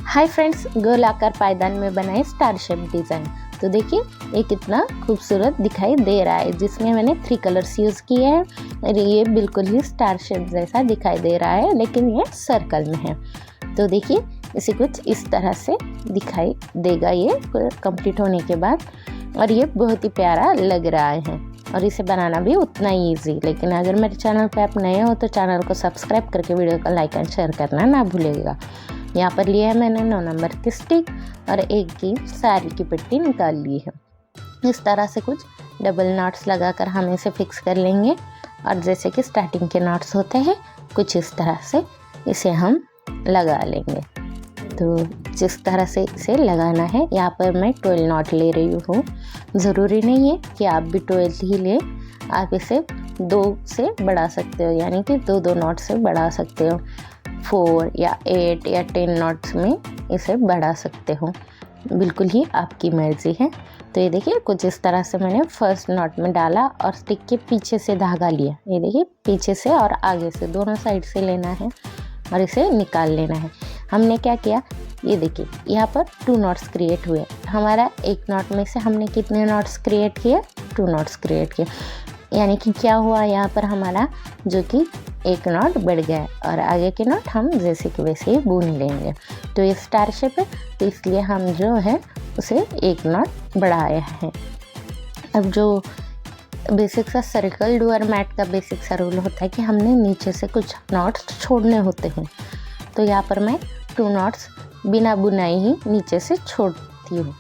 Hi friends, गोलाकार पायदान में बनाए स्टार शेप डिज़ाइन। तो देखिए ये कितना खूबसूरत दिखाई दे रहा है, जिसमें मैंने 3 कलर्स यूज़ किए हैं और ये बिल्कुल ही स्टार शेप जैसा दिखाई दे रहा है, लेकिन ये सर्कल में है। तो देखिए इसे कुछ इस तरह से दिखाई देगा ये कंप्लीट होने के बाद, और ये बहुत ही प्यारा लग रहा है और इसे बनाना भी उतना ही ईजी। लेकिन अगर मेरे चैनल पे आप नए हो तो चैनल को सब्सक्राइब करके वीडियो को लाइक एंड शेयर करना ना भूलिएगा। यहाँ पर लिया है मैंने 9 नंबर की स्टिक और एक की साड़ी की पट्टी निकाल ली है। इस तरह से कुछ डबल नॉट्स लगाकर हम इसे फिक्स कर लेंगे, और जैसे कि स्टार्टिंग के नॉट्स होते हैं कुछ इस तरह से इसे हम लगा लेंगे। तो जिस तरह से इसे लगाना है, यहाँ पर मैं 12 नॉट ले रही हूँ। ज़रूरी नहीं है कि आप भी 12 ही लें, आप इसे 2 से बढ़ा सकते हो, यानी कि 2 नॉट से बढ़ा सकते हो। 4 या 8 या 10 नॉट्स में इसे बढ़ा सकते हो, बिल्कुल ही आपकी मर्ज़ी है। तो ये देखिए कुछ इस तरह से मैंने फर्स्ट नॉट में डाला और स्टिक के पीछे से धागा लिया। ये देखिए पीछे से और आगे से दोनों साइड से लेना है और इसे निकाल लेना है। हमने क्या किया, ये देखिए यहाँ पर 2 नॉट्स क्रिएट हुए। हमारा एक नॉट में से हमने कितने नॉट्स क्रिएट किए, 2 नॉट्स क्रिएट किए। यानी कि क्या हुआ, यहाँ पर हमारा जो कि एक नॉट बढ़ गया है और आगे के नॉट हम जैसे कि वैसे ही बुन लेंगे। तो ये स्टार शेप है, तो इसलिए हम जो है उसे एक नॉट बढ़ाया है। अब जो बेसिक सा सर्कल डुअर मैट का बेसिक सा रूल होता है कि हमने नीचे से कुछ नॉट्स छोड़ने होते हैं। तो यहाँ पर मैं 2 नॉट्स बिना बुनाई ही नीचे से छोड़ती हूँ।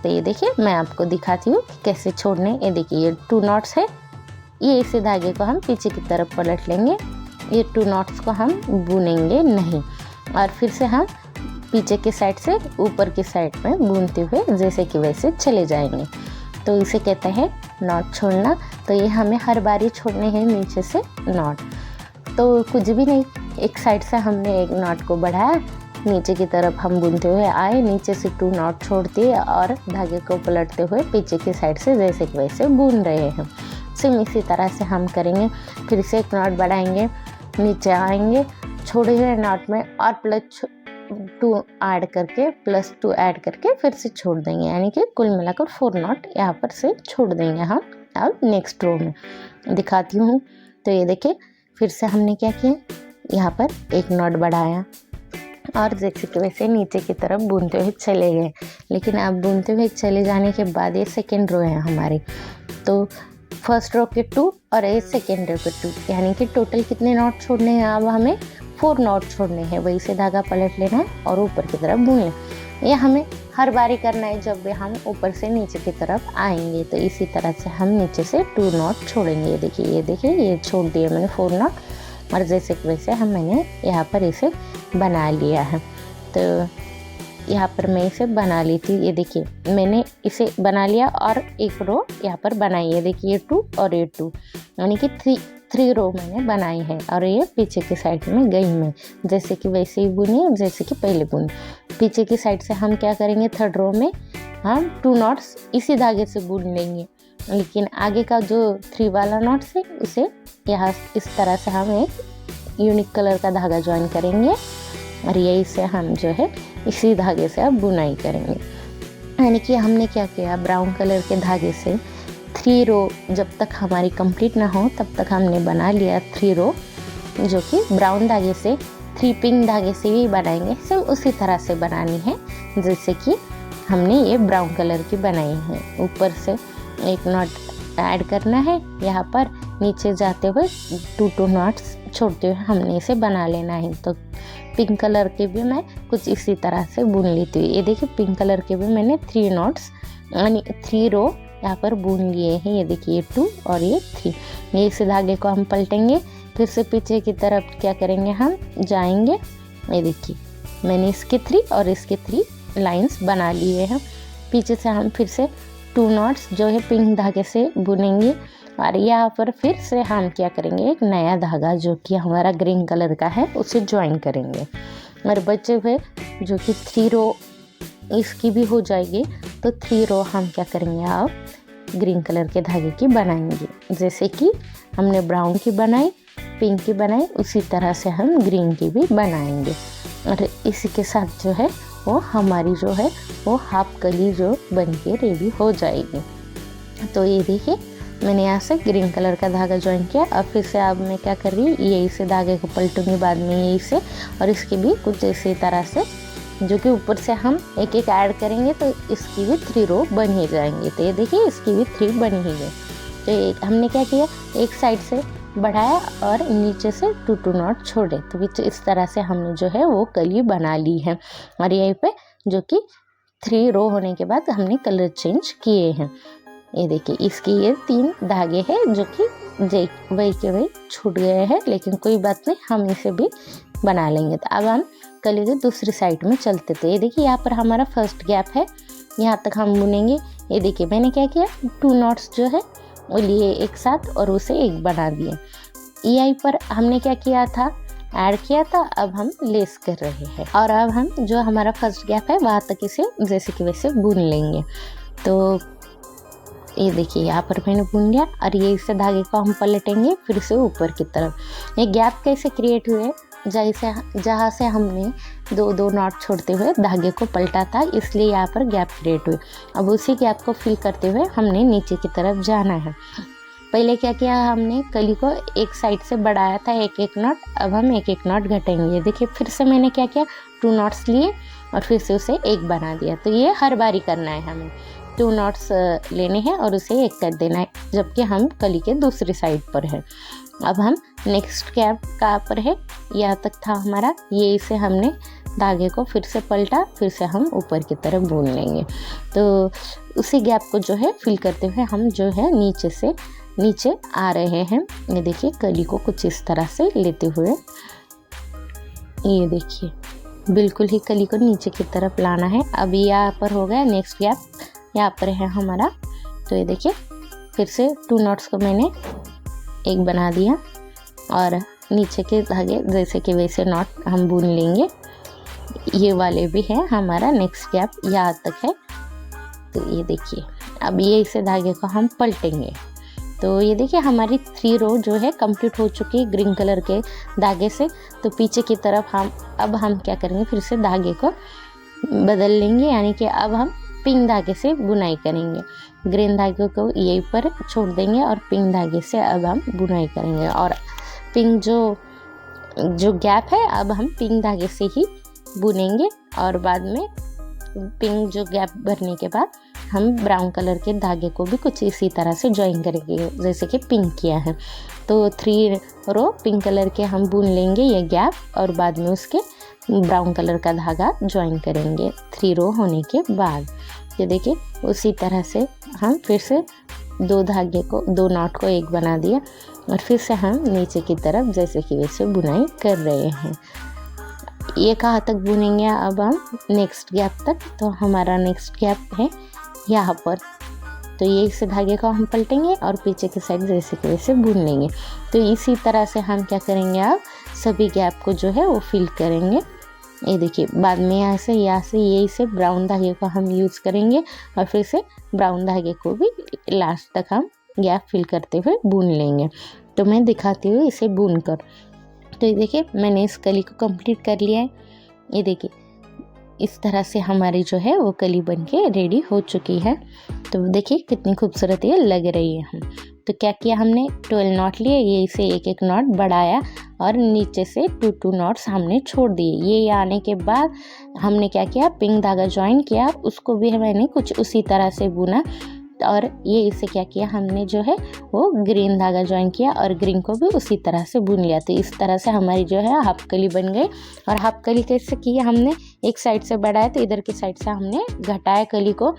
तो ये देखिए मैं आपको दिखाती हूँ कि कैसे छोड़ने। ये देखिए ये 2 नॉट्स है, ये इसी धागे को हम पीछे की तरफ पलट लेंगे। ये 2 नॉट्स को हम बुनेंगे नहीं, और फिर से हम पीछे की साइड से ऊपर की साइड में बुनते हुए जैसे कि वैसे चले जाएंगे। तो इसे कहते हैं नॉट छोड़ना। तो ये हमें हर बारी छोड़ने हैं नीचे से नॉट। तो कुछ भी नहीं, एक साइड से हमने एक नॉट को बढ़ाया, नीचे की तरफ हम बुनते हुए आए, नीचे से 2 नॉट छोड़ दिए और धागे को पलटते हुए पीछे की साइड से जैसे कि वैसे बुन रहे हैं। सेम इसी तरह से हम करेंगे। फिर से एक नॉट बढ़ाएंगे, नीचे आएंगे, छोड़े हुए नॉट में और +2 ऐड करके +2 ऐड करके फिर से छोड़ देंगे, यानी कि कुल मिलाकर 4 नॉट यहाँ पर से छोड़ देंगे हम। अब नेक्स्ट रो में दिखाती हूँ। तो ये देखिए फिर से हमने क्या किया, यहाँ पर एक नॉट बढ़ाया और जैसे कि वैसे नीचे की तरफ बुनते हुए चले गए। लेकिन अब बुनते हुए चले जाने के बाद ये सेकेंड रो है हमारी, तो फर्स्ट रो के 2 और ये सेकेंड रो के 2, यानी कि टोटल कितने नॉट छोड़ने हैं, अब हमें 4 नॉट छोड़ने हैं। वही से धागा पलट लेना है और ऊपर की तरफ बुन लेना। ये हमें हर बारी करना है जब भी हम ऊपर से नीचे की तरफ आएंगे। तो इसी तरह से हम नीचे से 2 नॉट छोड़ेंगे। ये देखिए ये छोड़ दिए मैंने 4 नॉट, और जैसे कि वैसे मैंने यहाँ पर इसे बना लिया है। तो यहाँ पर मैं इसे बना ली थी। ये देखिए मैंने इसे बना लिया और एक रो यहाँ पर बनाई है। देखिए ये 2 और ये 2, यानी कि 3 रो मैंने बनाई है, और ये पीछे की साइड में गई मैं जैसे कि वैसे ही बुनी जैसे कि पहले बुनी। पीछे की साइड से हम क्या करेंगे, थर्ड रो में हम 2 नॉट्स इसी धागे से बुन लेंगे, लेकिन आगे का जो 3 वाला नॉट्स है उसे यहाँ इस तरह से हम एक यूनिक कलर का धागा ज्वाइन करेंगे, और यही से हम जो है इसी धागे से अब बुनाई करेंगे। यानी कि हमने क्या किया, ब्राउन कलर के धागे से 3 रो जब तक हमारी कंप्लीट ना हो तब तक हमने बना लिया 3 रो, जो कि ब्राउन धागे से 3 पिंक धागे से भी बनाएंगे। सिर्फ उसी तरह से बनानी है जैसे कि हमने ये ब्राउन कलर की बनाई है। ऊपर से एक नॉट ऐड करना है, यहाँ पर नीचे जाते हुए 2 नॉट्स छोड़ते हुए हमने इसे बना लेना है। तो पिंक कलर के भी मैं कुछ इसी तरह से बुन लेती हूँ। ये देखिए पिंक कलर के भी मैंने 3 नॉट्स यानी 3 रो यहाँ पर बुन लिए हैं। ये देखिए 2 और ये 3, ये इस धागे को हम पलटेंगे, फिर से पीछे की तरफ क्या करेंगे, हम जाएंगे। ये देखिए मैंने इसके 3 और इसके 3 लाइंस बना लिए हैं। पीछे से हम फिर से 2 नॉट्स जो है पिंक धागे से बुनेंगे, और यहाँ पर फिर से हम क्या करेंगे, एक नया धागा जो कि हमारा ग्रीन कलर का है उसे ज्वाइन करेंगे। और बचे हुए जो कि 3 रो इसकी भी हो जाएगी, तो 3 रो हम क्या करेंगे, अब ग्रीन कलर के धागे की बनाएंगे। जैसे कि हमने ब्राउन की बनाई, पिंक की बनाई, उसी तरह से हम ग्रीन की भी बनाएंगे। और इसी के साथ जो है वो हमारी जो है वो हाफ कली जो बन के रेडी हो जाएगी। तो ये देखिए मैंने यहाँ से ग्रीन कलर का धागा ज्वाइन किया। अब फिर से अब मैं क्या कर रही हूँ, यही से धागे को पलटूंगी बाद में यही से, और इसकी भी कुछ इसी तरह से जो कि ऊपर से हम एक एक ऐड करेंगे तो इसकी भी 3 रो बन ही जाएंगे। तो ये देखिए इसकी भी 3 बन ही गई। तो एक हमने क्या किया, एक साइड से बढ़ाया और नीचे से 2 नॉट छोड़े। तो इस तरह से हमने जो है वो कली बना ली है। और यहीं पे जो कि 3 रो होने के बाद हमने कलर चेंज किए हैं। ये देखिए इसकी ये 3 धागे हैं जो कि वही के वही छूट गए हैं, लेकिन कोई बात नहीं, हम इसे भी बना लेंगे। तो अब हम कली के दूसरी साइड में चलते थे। ये देखिए यहाँ पर हमारा फर्स्ट गैप है, यहाँ तक हम बुनेंगे। ये देखिए मैंने क्या किया, 2 नॉट्स जो है वो लिए एक साथ और उसे एक बना दिया। यहीं पर हमने क्या किया था, ऐड किया था। अब हम लेस कर रहे हैं और अब हम जो हमारा फर्स्ट गैप है वहाँ तक इसे जैसे कि वैसे बुन लेंगे। तो ये देखिए यहाँ पर मैंने बुन लिया और ये इससे धागे को हम पलटेंगे फिर से ऊपर की तरफ। ये गैप कैसे क्रिएट हुए, जहाँ से हमने 2 नॉट छोड़ते हुए धागे को पलटा था, इसलिए यहाँ पर गैप क्रिएट हुए। अब उसी गैप को फिल करते हुए हमने नीचे की तरफ जाना है। पहले क्या किया, हमने कली को एक साइड से बढ़ाया था एक नॉट, अब हम एक नॉट घटेंगे। देखिए फिर से मैंने क्या किया, 2 नॉट्स लिए और फिर से उसे एक बना दिया। तो ये हर बारी करना है, हमें 2 नॉट्स लेने हैं और उसे एक कर देना है, जबकि हम कली के दूसरी साइड पर है। अब हम नेक्स्ट गैप कहाँ पर है, यहाँ तक था हमारा, ये इसे हमने धागे को फिर से पलटा, फिर से हम ऊपर की तरफ बुन लेंगे। तो उसी गैप को जो है फिल करते हुए हम जो है नीचे से नीचे आ रहे हैं। ये देखिए कली को कुछ इस तरह से लेते हुए, ये देखिए बिल्कुल ही कली को नीचे की तरफ लाना है। अब यहाँ पर हो गया नेक्स्ट गैप, यहाँ पर है हमारा। तो ये देखिए फिर से 2 नॉट्स को मैंने एक बना दिया और नीचे के धागे जैसे कि वैसे नॉट हम बुन लेंगे। ये वाले भी है हमारा नेक्स्ट गैप, यहाँ तक है। तो ये देखिए अब ये इसे धागे को हम पलटेंगे। तो ये देखिए हमारी 3 रो जो है कंप्लीट हो चुकी है ग्रीन कलर के धागे से। तो पीछे की तरफ अब हम क्या करेंगे, फिर से धागे को बदल लेंगे, यानी कि अब हम पिंक धागे से बुनाई करेंगे। ग्रीन धागे को यहीं पर छोड़ देंगे और पिंक धागे से अब हम बुनाई करेंगे। और पिंक जो गैप है अब हम पिंक धागे से ही बुनेंगे और बाद में पिंक जो गैप भरने के बाद हम ब्राउन कलर के धागे को भी कुछ इसी तरह से ज्वाइन करेंगे जैसे कि पिंक किया है। तो 3 रो पिंक कलर के हम बुन लेंगे ये गैप और बाद में उसके ब्राउन कलर का धागा ज्वाइन करेंगे 3 रो होने के बाद। ये देखिए उसी तरह से हम फिर से 2 नॉट को एक बना दिया और फिर से हम नीचे की तरफ जैसे कि वैसे बुनाई कर रहे हैं। ये कहाँ तक बुनेंगे अब हम, नेक्स्ट गैप तक। तो हमारा नेक्स्ट गैप है यहाँ पर। तो ये इस धागे को हम पलटेंगे और पीछे की साइड जैसे कि वैसे बुन लेंगे। तो इसी तरह से हम क्या करेंगे, अब सभी गैप को जो है वो फिल करेंगे। ये देखिए बाद में यहाँ से यही से ब्राउन धागे को हम यूज़ करेंगे और फिर से ब्राउन धागे को भी लास्ट तक हम गैप फिल करते हुए बुन लेंगे। तो मैं दिखाती हूँ इसे बुन कर। तो ये देखिए मैंने इस कली को कंप्लीट कर लिया है। ये देखिए इस तरह से हमारी जो है वो कली बनके रेडी हो चुकी है। तो देखिए कितनी खूबसूरत ये लग रही है। तो क्या किया हमने, 12 नॉट लिए, ये इसे एक नॉट बढ़ाया और नीचे से 2 नॉट्स हमने छोड़ दिए। ये आने के बाद हमने क्या किया, पिंक धागा ज्वाइन किया, उसको भी मैंने कुछ उसी तरह से बुना और ये इसे क्या किया हमने जो है वो ग्रीन धागा ज्वाइन किया और ग्रीन को भी उसी तरह से बुन लिया। तो इस तरह से हमारी जो है हाफ कली बन गई। और हाफ कली कैसे की, हमने एक साइड से बढ़ाया तो इधर की साइड से हमने घटाया कली को,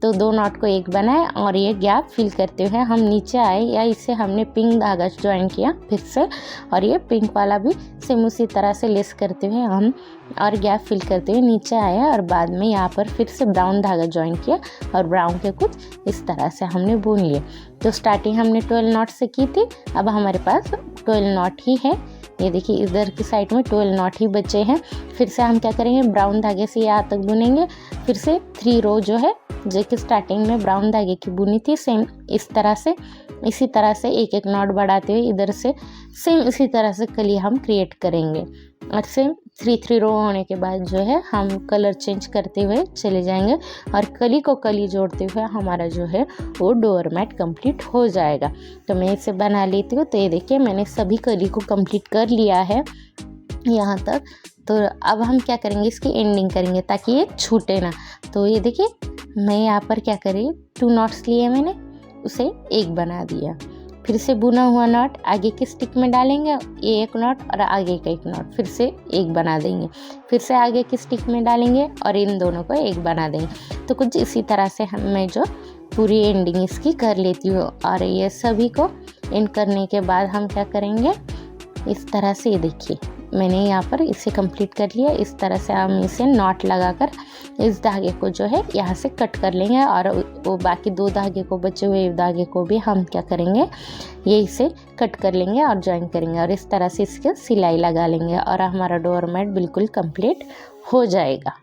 तो 2 नॉट को एक बनाया और ये गैप फिल करते हुए हम नीचे आए, या इसे हमने पिंक धागा ज्वाइन किया फिर से और ये पिंक वाला भी सेम उसी तरह से लेस करते हुए हम और गैप फिल करते हुए नीचे आए और बाद में यहाँ पर फिर से ब्राउन धागा ज्वाइन किया और ब्राउन के कुछ इस तरह से हमने बुन लिए। तो स्टार्टिंग हमने 12 नॉट से की थी, अब हमारे पास 12 नॉट ही है। ये देखिए इधर की साइड में 12 नॉट ही बचे हैं। फिर से हम क्या करेंगे, ब्राउन धागे से यहाँ तक बुनेंगे, फिर से 3 रो जो है जो कि स्टार्टिंग में ब्राउन धागे की बुनी थी, सेम इसी तरह से एक एक नॉट बढ़ाते हुए इधर से सेम इसी तरह से कली हम क्रिएट करेंगे। और सेम 3 रो होने के बाद जो है हम कलर चेंज करते हुए चले जाएंगे और कली को कली जोड़ते हुए हमारा जो है वो डोर मैट कंप्लीट हो जाएगा। तो मैं इसे बना लेती हूँ। तो ये देखिए मैंने सभी कली को कंप्लीट कर लिया है यहाँ तक। तो अब हम क्या करेंगे, इसकी एंडिंग करेंगे ताकि ये छूटे ना। तो ये देखिए मैं यहाँ पर क्या करी, 2 नॉट्स लिए मैंने, उसे एक बना दिया। फिर से बुना हुआ नॉट आगे के स्टिक में डालेंगे, ये एक नॉट और आगे का एक नॉट फिर से एक बना देंगे। फिर से आगे की स्टिक में डालेंगे और इन दोनों को एक बना देंगे। तो कुछ इसी तरह से मैं जो पूरी एंडिंग इसकी कर लेती हूँ। और ये सभी को एंड करने के बाद हम क्या करेंगे, इस तरह से ये देखिए मैंने यहाँ पर इसे कंप्लीट कर लिया। इस तरह से हम इसे नॉट लगाकर इस धागे को जो है यहाँ से कट कर लेंगे और वो बाकी 2 धागे को, बचे हुए धागे को भी हम क्या करेंगे, ये इसे कट कर लेंगे और ज्वाइन करेंगे और इस तरह से इसके सिलाई लगा लेंगे और हमारा डोर मैट बिल्कुल कंप्लीट हो जाएगा।